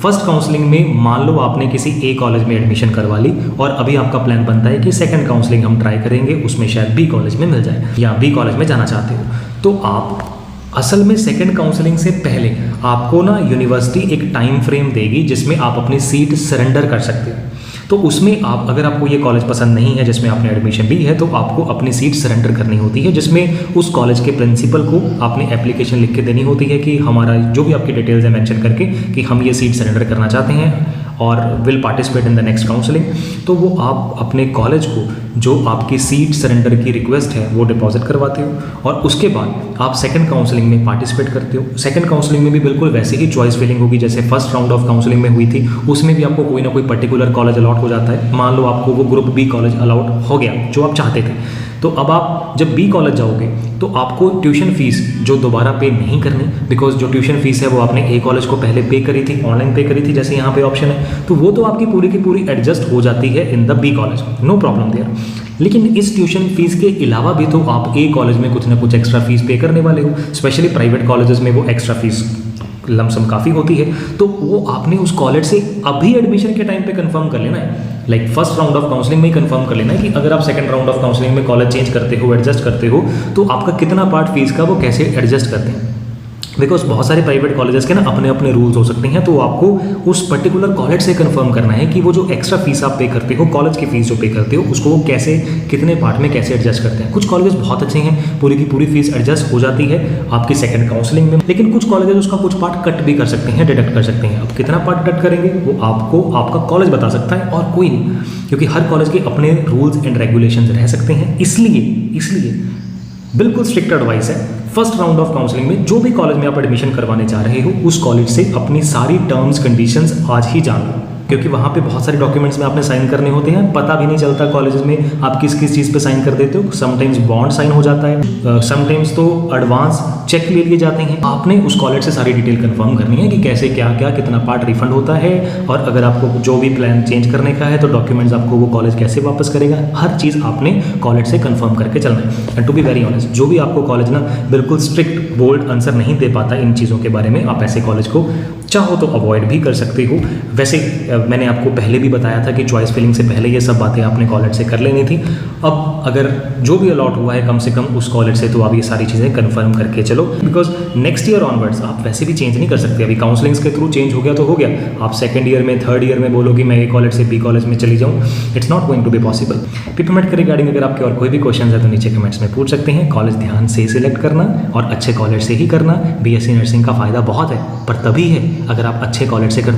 First counselling में मान लो आपने किसी ए कॉलेज में एडमिशन करवा ली और अभी आपका प्लान बनता है कि सेकंड काउंसलिंग हम ट्राई करेंगे, उसमें शायद बी कॉलेज में मिल जाए या बी कॉलेज में जाना चाहते हो, तो आप असल में सेकंड काउंसलिंग से पहले आपको ना यूनिवर्सिटी एक टाइम फ्रेम देगी जिसमें आप अपनी सीट सरेंडर कर सकते हो। तो उसमें आप, अगर आपको ये कॉलेज पसंद नहीं है जिसमें आपने एडमिशन ली है, तो आपको अपनी सीट सरेंडर करनी होती है, जिसमें उस कॉलेज के प्रिंसिपल को आपने एप्लीकेशन लिख के देनी होती है कि हमारा जो भी आपकी डिटेल्स है मेंशन करके कि हम ये सीट सरेंडर करना चाहते हैं और will participate in the next counselling. तो वो आप अपने कॉलेज को जो आपकी सीट सरेंडर की रिक्वेस्ट है वो डिपॉजिट करवाते हो और उसके बाद आप सेकंड काउंसलिंग में पार्टिसिपेट करते हो। सेकंड काउंसलिंग में भी बिल्कुल वैसे ही चॉइस फिलिंग होगी जैसे फर्स्ट राउंड ऑफ काउंसलिंग में हुई थी। उसमें भी आपको कोई ना कोई पर्टिकुलर कॉलेज अलॉट हो जाता है। मान लो आपको वो ग्रुप बी कॉलेज अलॉट हो गया जो आप चाहते थे, तो अब आप जब बी कॉलेज जाओगे तो आपको ट्यूशन फीस जो दोबारा पे नहीं करनी, बिकॉज जो ट्यूशन फीस है वो आपने ए कॉलेज को पहले पे करी थी, ऑनलाइन पे करी थी, जैसे यहाँ पे ऑप्शन है, तो वो तो आपकी पूरी की पूरी एडजस्ट हो जाती है in the B college, no problem there. लेकिन इस ट्यूशन फीस के अलावा भी तो आप ए कॉलेज में कुछ ना कुछ एक्स्ट्रा फीस पे करने वाले हो। स्पेशली प्राइवेट कॉलेजेस में वो एक्स्ट्रा फीस लमसम काफ़ी होती है, तो वो आपने उस कॉलेज से अभी एडमिशन के टाइम पे कंफर्म कर लेना है। Like first round of counselling में ही कंफर्म कर लेना है कि अगर आप सेकंड राउंड ऑफ काउंसलिंग में कॉलेज चेंज करते हो, एडजस्ट करते हो, तो आपका कितना पार्ट फीस का वो कैसे एडजस्ट करते हैं। बिकॉज बहुत सारे प्राइवेट कॉलेजेस के ना अपने अपने रूल्स हो सकते हैं, तो आपको उस पर्टिकुलर कॉलेज से कंफर्म करना है कि वो जो एक्स्ट्रा फीस आप पे करते हो, कॉलेज की फीस जो पे करते हो, उसको वो कैसे, कितने पार्ट में कैसे एडजस्ट करते हैं। कुछ कॉलेजेस बहुत अच्छे हैं, पूरी की पूरी फीस एडजस्ट हो जाती है आपकी सेकंड काउंसलिंग में, लेकिन कुछ कॉलेजेस उसका कुछ पार्ट कट भी कर सकते हैं, डिडक्ट कर सकते हैं। अब कितना पार्ट कट करेंगे वो आपको आपका कॉलेज बता सकता है और कोई नहीं, क्योंकि हर कॉलेज के अपने रूल्स एंड रेगुलेशंस रह सकते हैं। इसलिए बिल्कुल स्ट्रिक्ट एडवाइस है, फर्स्ट राउंड ऑफ काउंसलिंग में जो भी कॉलेज में आप एडमिशन करवाने चाह रहे हो उस कॉलेज से अपनी सारी टर्म्स कंडीशंस आज ही जान लो, क्योंकि वहाँ पे बहुत सारे डॉक्यूमेंट्स में आपने साइन करने होते हैं। पता भी नहीं चलता कॉलेजेस में आप किस किस चीज़ पे साइन कर देते हो। समटाइम्स बॉन्ड साइन हो जाता है, समटाइम्स तो एडवांस चेक ले लिए जाते हैं। आपने उस कॉलेज से सारी डिटेल कंफर्म करनी है कि कैसे क्या क्या कितना पार्ट रिफंड होता है, और अगर आपको जो भी प्लान चेंज करने का है तो डॉक्यूमेंट्स आपको वो कॉलेज कैसे वापस करेगा, हर चीज़ आपने कॉलेज से कंफर्म करके चलना है। And to be very honest, जो भी आपको कॉलेज ना बिल्कुल स्ट्रिक्ट बोल्ड आंसर नहीं दे पाता इन चीज़ों के बारे में, आप ऐसे कॉलेज को चाहो तो अवॉइड भी कर सकते हो। वैसे मैंने आपको पहले भी बताया था कि चॉइस फिलिंग से पहले ये सब बातें आपने कॉलेज से कर लेनी थी। अब अगर जो भी अलॉट हुआ है कम से कम उस कॉलेज से, तो आप ये सारी चीज़ें कंफर्म करके चलो, बिकॉज नेक्स्ट ईयर ऑनवर्ड्स आप वैसे भी चेंज नहीं कर सकते। अभी काउंसलिंग्स के थ्रू चेंज हो गया तो हो गया, आप सेकंड ईयर में थर्ड ईयर में बोलो कि मैं ए कॉलेज से बी कॉलेज में चली जाऊँ, it's not going to be possible. पिपमेट के रिगार्डिंग अगर आपके और कोई भी क्वेश्चन है तो नीचे कमेंट्स में पूछ सकते हैं। कॉलेज ध्यान से सिलेक्ट करना और अच्छे कॉलेज से ही करना। बीएससी नर्सिंग का फ़ायदा बहुत है, पर तभी है अगर आप अच्छे कॉलेज से करते